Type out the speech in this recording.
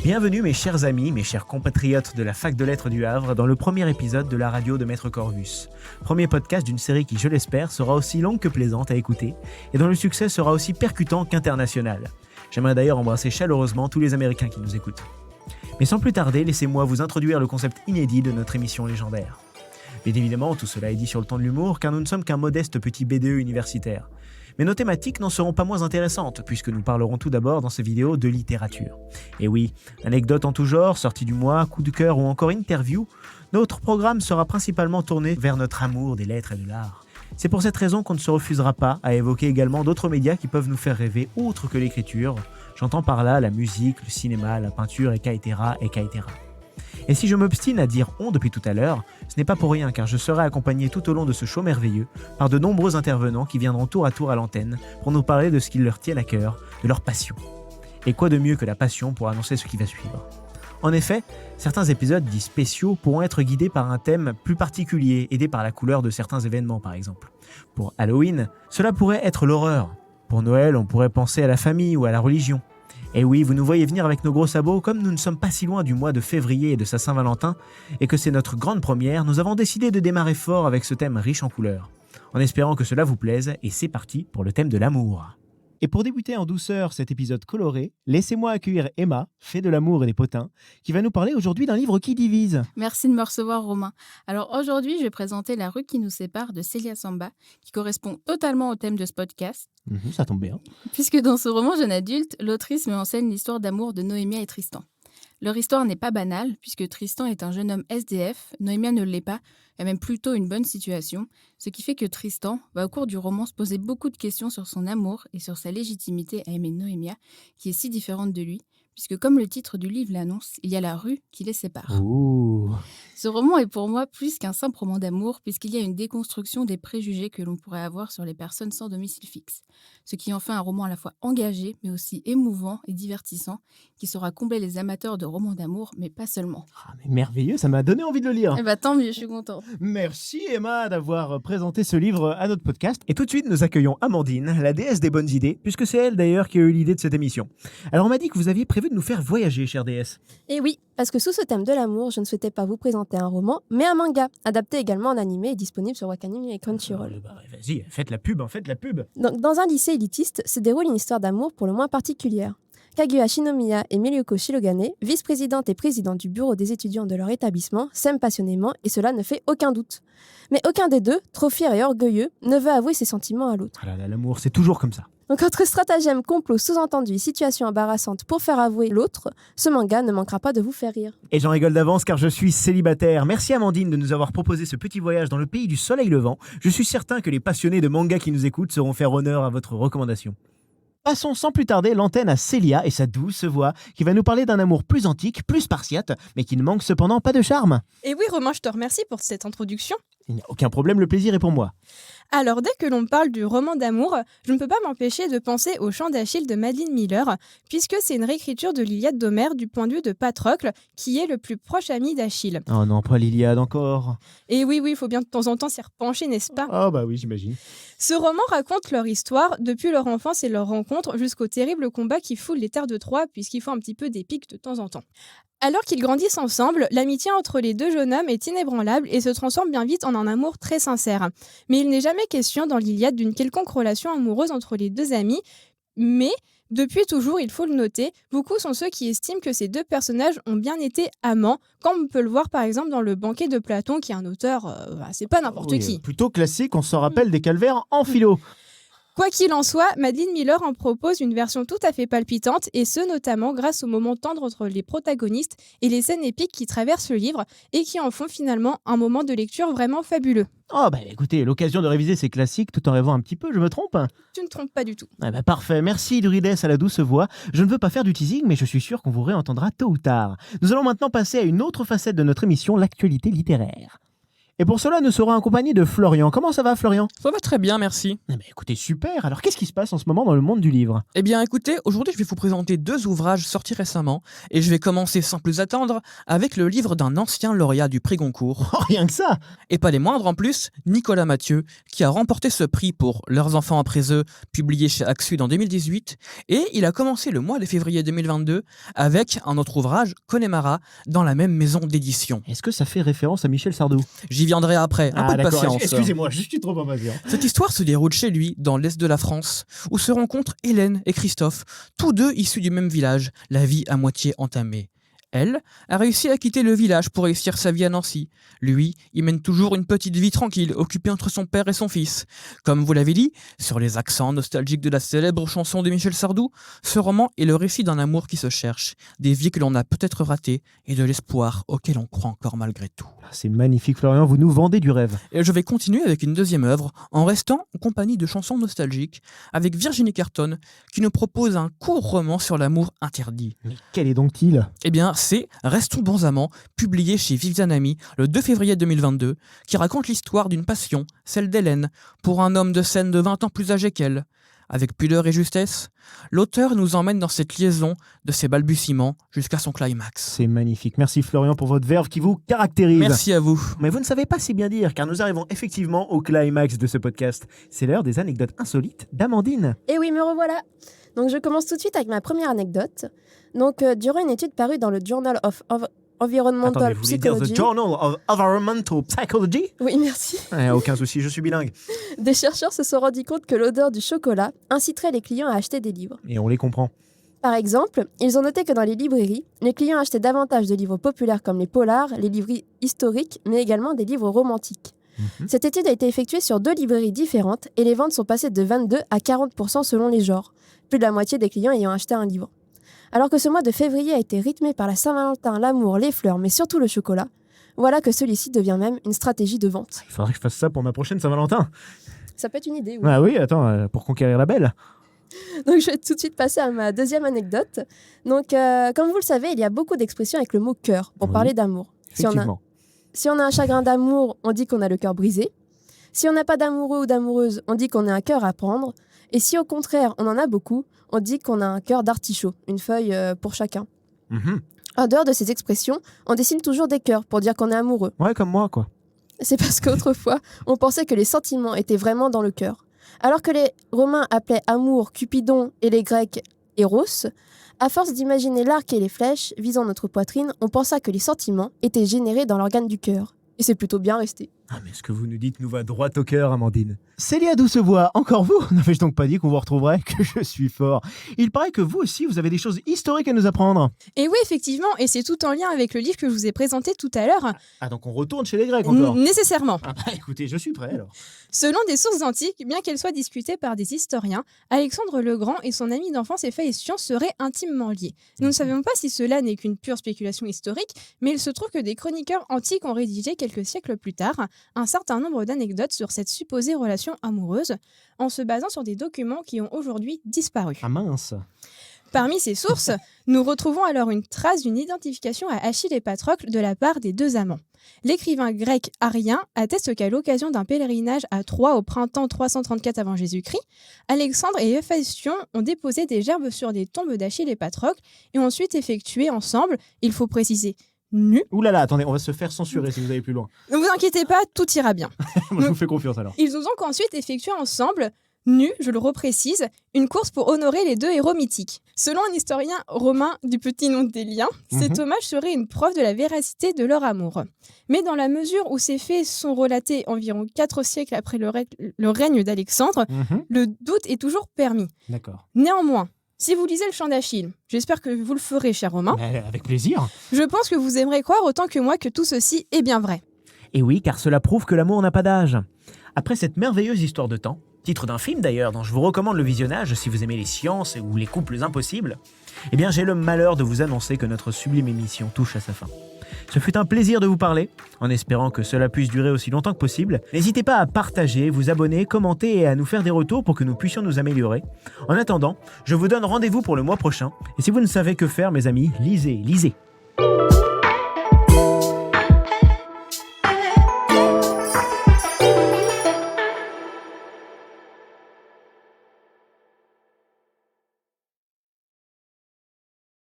Bienvenue mes chers amis, mes chers compatriotes de la Fac de Lettres du Havre dans le premier épisode de la radio de Maître Corvus. Premier podcast d'une série qui, je l'espère, sera aussi longue que plaisante à écouter et dont le succès sera aussi percutant qu'international. J'aimerais d'ailleurs embrasser chaleureusement tous les Américains qui nous écoutent. Mais sans plus tarder, laissez-moi vous introduire le concept inédit de notre émission légendaire. Bien évidemment, tout cela est dit sur le ton de l'humour car nous ne sommes qu'un modeste petit BDE universitaire. Mais nos thématiques n'en seront pas moins intéressantes, puisque nous parlerons tout d'abord dans ces vidéos de littérature. Et oui, anecdotes en tout genre, sorties du mois, coup de cœur ou encore interview, notre programme sera principalement tourné vers notre amour des lettres et de l'art. C'est pour cette raison qu'on ne se refusera pas à évoquer également d'autres médias qui peuvent nous faire rêver autre que l'écriture. J'entends par là la musique, le cinéma, la peinture, etc. Et si je m'obstine à dire « on » depuis tout à l'heure, ce n'est pas pour rien car je serai accompagné tout au long de ce show merveilleux par de nombreux intervenants qui viendront tour à tour à l'antenne pour nous parler de ce qui leur tient à cœur, de leur passion. Et quoi de mieux que la passion pour annoncer ce qui va suivre ? En effet, certains épisodes dits spéciaux pourront être guidés par un thème plus particulier, aidé par la couleur de certains événements par exemple. Pour Halloween, cela pourrait être l'horreur. Pour Noël, on pourrait penser à la famille ou à la religion. Et oui, vous nous voyez venir avec nos gros sabots, comme nous ne sommes pas si loin du mois de février et de sa Saint-Valentin, et que c'est notre grande première, nous avons décidé de démarrer fort avec ce thème riche en couleurs, en espérant que cela vous plaise, et c'est parti pour le thème de l'amour. Et pour débuter en douceur cet épisode coloré, laissez-moi accueillir Emma, fée de l'amour et des potins, qui va nous parler aujourd'hui d'un livre qui divise. Merci de me recevoir, Romain. Alors aujourd'hui, je vais présenter La rue qui nous sépare de Célia Samba, qui correspond totalement au thème de ce podcast. Ça tombe bien. Puisque dans ce roman jeune adulte, l'autrice met en scène l'histoire d'amour de Noémia et Tristan. Leur histoire n'est pas banale, puisque Tristan est un jeune homme SDF, Noémia ne l'est pas, et a même plutôt une bonne situation, ce qui fait que Tristan va au cours du roman se poser beaucoup de questions sur son amour et sur sa légitimité à aimer Noémia, qui est si différente de lui, puisque comme le titre du livre l'annonce, il y a la rue qui les sépare. Ouh. Ce roman est pour moi plus qu'un simple roman d'amour, puisqu'il y a une déconstruction des préjugés que l'on pourrait avoir sur les personnes sans domicile fixe, ce qui en fait un roman à la fois engagé, mais aussi émouvant et divertissant, qui saura combler les amateurs de romans d'amour, mais pas seulement. Ah, mais merveilleux, ça m'a donné envie de le lire. Eh ben tant mieux, je suis contente. Merci Emma d'avoir présenté ce livre à notre podcast. Et tout de suite, nous accueillons Amandine, la déesse des bonnes idées, puisque c'est elle d'ailleurs qui a eu l'idée de cette émission. Alors on m'a dit que vous aviez prévu de nous faire voyager, chère déesse. Et oui, parce que sous ce thème de l'amour, je ne souhaitais pas vous présenter un roman, mais un manga, adapté également en animé et disponible sur Wakanim et Crunchyroll. Vas-y, faites la pub. Donc, dans un lycée élitiste se déroule une histoire d'amour pour le moins particulière. Kaguya Shinomiya et Miyuko Shirogane, vice-présidente et président du bureau des étudiants de leur établissement, s'aiment passionnément et cela ne fait aucun doute. Mais aucun des deux, trop fier et orgueilleux, ne veut avouer ses sentiments à l'autre. Ah là là, l'amour, c'est toujours comme ça. Donc entre stratagème, complot, sous-entendu et situation embarrassante pour faire avouer l'autre, ce manga ne manquera pas de vous faire rire. Et j'en rigole d'avance car je suis célibataire. Merci Amandine de nous avoir proposé ce petit voyage dans le pays du soleil levant. Je suis certain que les passionnés de manga qui nous écoutent sauront faire honneur à votre recommandation. Passons sans plus tarder l'antenne à Célia et sa douce voix qui va nous parler d'un amour plus antique, plus spartiate, mais qui ne manque cependant pas de charme. Et oui, Romain, je te remercie pour cette introduction. Il n'y a aucun problème, le plaisir est pour moi. Alors, dès que l'on parle du roman d'amour, je ne peux pas m'empêcher de penser au Chant d'Achille de Madeline Miller, puisque c'est une réécriture de l'Iliade d'Homère du point de vue de Patrocle, qui est le plus proche ami d'Achille. Oh non, pas l'Iliade encore. Et oui, il faut bien de temps en temps s'y repencher, n'est-ce pas ? Oh bah oui, j'imagine. Ce roman raconte leur histoire, depuis leur enfance et leur rencontre, jusqu'au terrible combat qui foule les terres de Troie, puisqu'il faut un petit peu d'épique de temps en temps. Alors qu'ils grandissent ensemble, l'amitié entre les deux jeunes hommes est inébranlable et se transforme bien vite en un amour très sincère. Mais il n'est jamais question dans l'Iliade d'une quelconque relation amoureuse entre les deux amis, mais depuis toujours, il faut le noter, beaucoup sont ceux qui estiment que ces deux personnages ont bien été amants, comme on peut le voir par exemple dans Le Banquet de Platon, qui est un auteur, c'est pas n'importe qui. Plutôt classique, on se rappelle des calvaires en philo. Quoi qu'il en soit, Madeline Miller en propose une version tout à fait palpitante, et ce notamment grâce aux moments tendres entre les protagonistes et les scènes épiques qui traversent le livre et qui en font finalement un moment de lecture vraiment fabuleux. Oh bah écoutez, l'occasion de réviser ces classiques tout en rêvant un petit peu, je me trompe ? Tu ne trompes pas du tout. Ah bah parfait, merci Idrides à la douce voix. Je ne veux pas faire du teasing, mais je suis sûr qu'on vous réentendra tôt ou tard. Nous allons maintenant passer à une autre facette de notre émission, l'actualité littéraire. Et pour cela, nous serons accompagnés de Florian. Comment ça va, Florian? Ça va très bien, merci. Ah, mais écoutez, super. Alors, qu'est-ce qui se passe en ce moment dans le monde du livre? Eh bien, écoutez, aujourd'hui, je vais vous présenter 2 ouvrages sortis récemment, et je vais commencer sans plus attendre avec le livre d'un ancien lauréat du prix Goncourt. Oh, rien que ça. Et pas des moindres en plus, Nicolas Mathieu, qui a remporté ce prix pour Leurs enfants après eux, publié chez Axud en 2018, et il a commencé le mois de février 2022 avec un autre ouvrage, Connemara, dans la même maison d'édition. Est-ce que ça fait référence à Michel Sardou? J'y viendrai après, un peu de d'accord. patience. Excusez-moi, je suis trop impatient. Cette histoire se déroule chez lui, dans l'est de la France, où se rencontrent Hélène et Christophe, tous deux issus du même village, la vie à moitié entamée. Elle a réussi à quitter le village pour réussir sa vie à Nancy. Lui, il mène toujours une petite vie tranquille, occupée entre son père et son fils. Comme vous l'avez dit, sur les accents nostalgiques de la célèbre chanson de Michel Sardou, ce roman est le récit d'un amour qui se cherche, des vies que l'on a peut-être ratées et de l'espoir auquel on croit encore malgré tout. C'est magnifique, Florian, vous nous vendez du rêve. Et je vais continuer avec une deuxième œuvre, en restant en compagnie de chansons nostalgiques, avec Virginie Carton, qui nous propose un court roman sur l'amour interdit. Mais quel est donc-il? Eh bien, c'est Restons bons amants, publié chez Viviane Ami le 2 février 2022, qui raconte l'histoire d'une passion, celle d'Hélène, pour un homme de scène de 20 ans plus âgé qu'elle. Avec pudeur et justesse, l'auteur nous emmène dans cette liaison de ses balbutiements jusqu'à son climax. C'est magnifique. Merci, Florian, pour votre verve qui vous caractérise. Merci à vous. Mais vous ne savez pas si bien dire, car nous arrivons effectivement au climax de ce podcast. C'est l'heure des anecdotes insolites d'Amandine. Et oui, me revoilà. Donc je commence tout de suite avec ma première anecdote. Donc durant une étude parue dans le Journal of Environmental Attendez, vous voulez dire Psychology. The Journal of Environmental Psychology? Oui, merci. Aucun souci, je suis bilingue. Des chercheurs se sont rendus compte que l'odeur du chocolat inciterait les clients à acheter des livres. Et on les comprend. Par exemple, ils ont noté que dans les librairies, les clients achetaient davantage de livres populaires comme les polars, les livres historiques, mais également des livres romantiques. Cette étude a été effectuée sur 2 librairies différentes et les ventes sont passées de 22 à 40% selon les genres, plus de la moitié des clients ayant acheté un livre. Alors que ce mois de février a été rythmé par la Saint-Valentin, l'amour, les fleurs, mais surtout le chocolat, voilà que celui-ci devient même une stratégie de vente. Il faudrait que je fasse ça pour ma prochaine Saint-Valentin. Ça peut être une idée, oui. Ah oui, attends, pour conquérir la belle. Donc je vais tout de suite passer à ma deuxième anecdote. Donc comme vous le savez, il y a beaucoup d'expressions avec le mot cœur pour Oui. parler d'amour. Effectivement. Si on a un chagrin d'amour, on dit qu'on a le cœur brisé. Si on n'a pas d'amoureux ou d'amoureuse, on dit qu'on a un cœur à prendre. Et si au contraire on en a beaucoup, on dit qu'on a un cœur d'artichaut, une feuille pour chacun. Mhm. En dehors de ces expressions, on dessine toujours des cœurs pour dire qu'on est amoureux. Ouais, comme moi, quoi. C'est parce qu'autrefois, on pensait que les sentiments étaient vraiment dans le cœur. Alors que les Romains appelaient amour Cupidon et les Grecs Eros, à force d'imaginer l'arc et les flèches visant notre poitrine, on pensa que les sentiments étaient générés dans l'organe du cœur. Et c'est plutôt bien resté. Ah, mais ce que vous nous dites nous va droit au cœur, Amandine. Célia Doucevoix, encore vous? N'avais-je donc pas dit qu'on vous retrouverait? Que je suis fort. Il paraît que vous aussi, vous avez des choses historiques à nous apprendre. Et oui, effectivement, et c'est tout en lien avec le livre que je vous ai présenté tout à l'heure. Ah, donc on retourne chez les Grecs encore. Nécessairement. Ah bah écoutez, je suis prêt alors. Selon des sources antiques, bien qu'elles soient discutées par des historiens, Alexandre le Grand et son ami d'enfance Héphaïstion seraient intimement liés. Nous ne savons pas si cela n'est qu'une pure spéculation historique, mais il se trouve que des chroniqueurs antiques ont rédigé quelques siècles plus tard un certain nombre d'anecdotes sur cette supposée relation amoureuse, en se basant sur des documents qui ont aujourd'hui disparu. Ah mince. Parmi ces sources, nous retrouvons alors une trace d'une identification à Achille et Patrocle de la part des 2 amants. L'écrivain grec Arien atteste qu'à l'occasion d'un pèlerinage à Troie au printemps 334 avant Jésus-Christ, Alexandre et Héphaïstion ont déposé des gerbes sur des tombes d'Achille et Patrocle et ont ensuite effectué ensemble, il faut préciser, nus. Ouh là là, attendez, on va se faire censurer si vous allez plus loin. Ne vous inquiétez pas, tout ira bien. Moi, je vous fais confiance alors. Ils ont donc ensuite effectué ensemble, nus, je le reprécise, une course pour honorer les 2 héros mythiques. Selon un historien romain du petit nom d'Élien, cet hommage serait une preuve de la véracité de leur amour. Mais dans la mesure où ces faits sont relatés environ 4 siècles après le règne d'Alexandre, le doute est toujours permis. D'accord. Néanmoins, si vous lisez le Chant d'Achille, j'espère que vous le ferez, cher Romain, Avec plaisir. je pense que vous aimerez croire autant que moi que tout ceci est bien vrai. Et oui, car cela prouve que l'amour n'a pas d'âge. Après cette merveilleuse histoire de temps, titre d'un film d'ailleurs dont je vous recommande le visionnage si vous aimez les sciences ou les couples impossibles, eh bien j'ai le malheur de vous annoncer que notre sublime émission touche à sa fin. Ce fut un plaisir de vous parler, en espérant que cela puisse durer aussi longtemps que possible. N'hésitez pas à partager, vous abonner, commenter et à nous faire des retours pour que nous puissions nous améliorer. En attendant, je vous donne rendez-vous pour le mois prochain. Et si vous ne savez que faire, mes amis, lisez, lisez.